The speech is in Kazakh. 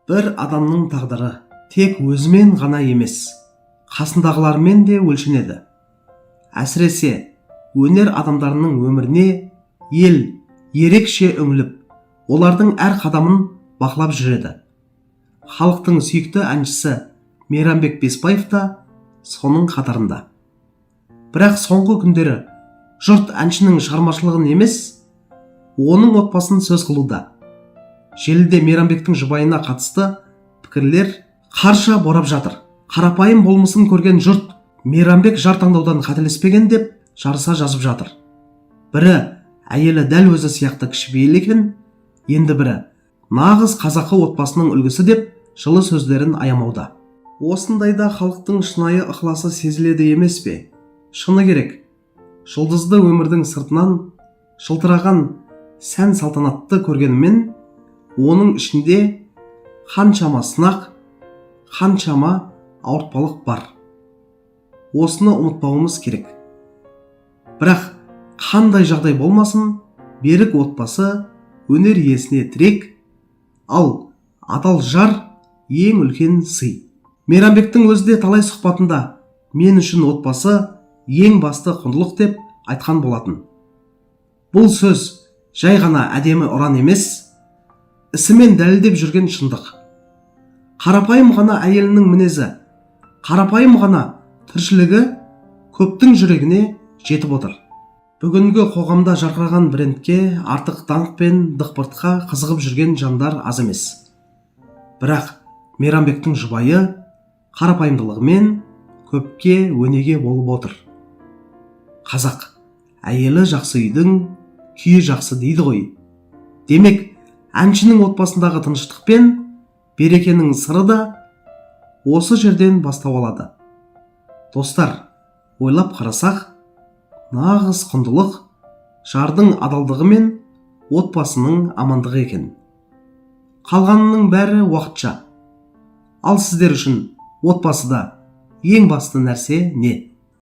Бір адамның тағдыры тек өзімен ғана емес, қасындағылармен де өлшенеді. Әсіресе өнер адамдарының өміріне ел ерекше үңіліп, олардың әр қадамын бақылап жүреді. Халықтың сүйікті әншісі Мейрамбек Беспаев та соның қатарында. Бірақ соңғы күндері жұрт әншінің шығармашылығын емес, оның отбасын сөз қылуда. Желіде Мейрамбектің жұбайына қатысты пікірлер қарша борап жатыр. Қарапайым болмысын көрген жұрт Мейрамбек жар таңдаудан қателеспеген деп жарыса жазып жатыр. Бірі әйелі дәл өзі сияқты кішіпейіл екен, енді бірі нағыз қазақы отбасының үлгісі деп жылы сөздерін аямауда. Осындайда халықтың шынайы ықыласы сезіледі емес пе? Шыны керек, жұлдызды өмірдің сыртынан жылтыраған сән салтанатты көргенімен, оның ішінде қаншама сынақ, қаншама ауыртпалық бар. Осыны ұмытпауымыз керек. Бірақ қандай жағдай болмасын, берік отбасы өнер иесіне тірек, ал адал жар ең үлкен сый. Мейрамбектің өзі де талай сұхбатында мен үшін отбасы ең басты құндылық деп айтқан болатын. Бұл сөз жай ғана әдемі ұран емес, ісімен дәлелдеп жүрген шындық. Қарапайым ғана әйелінің мінезі, қарапайым ғана тіршілігі көптің жүрегіне жетіп отыр. Бүгінгі қоғамда жарқыраған брендке артық даңқ пен дықпыртқа қызығып жүрген жандар аз емес. Бірақ Мейрамбектің жұбайы қарапайымдылығымен көпке өнеге болып отыр. Қазақ әйелі жақсы үйдің күйі жақсы дейді ғой. Демек, әншінің отбасындағы тыныштық пен берекенің сыры да осы жерден бастау алады. Достар, ойлап қарасақ, нағыз құндылық жардың адалдығы мен отбасының амандығы екен. Қалғанының бәрі уақытша. Ал сіздер үшін отбасыда ең басты нәрсе не?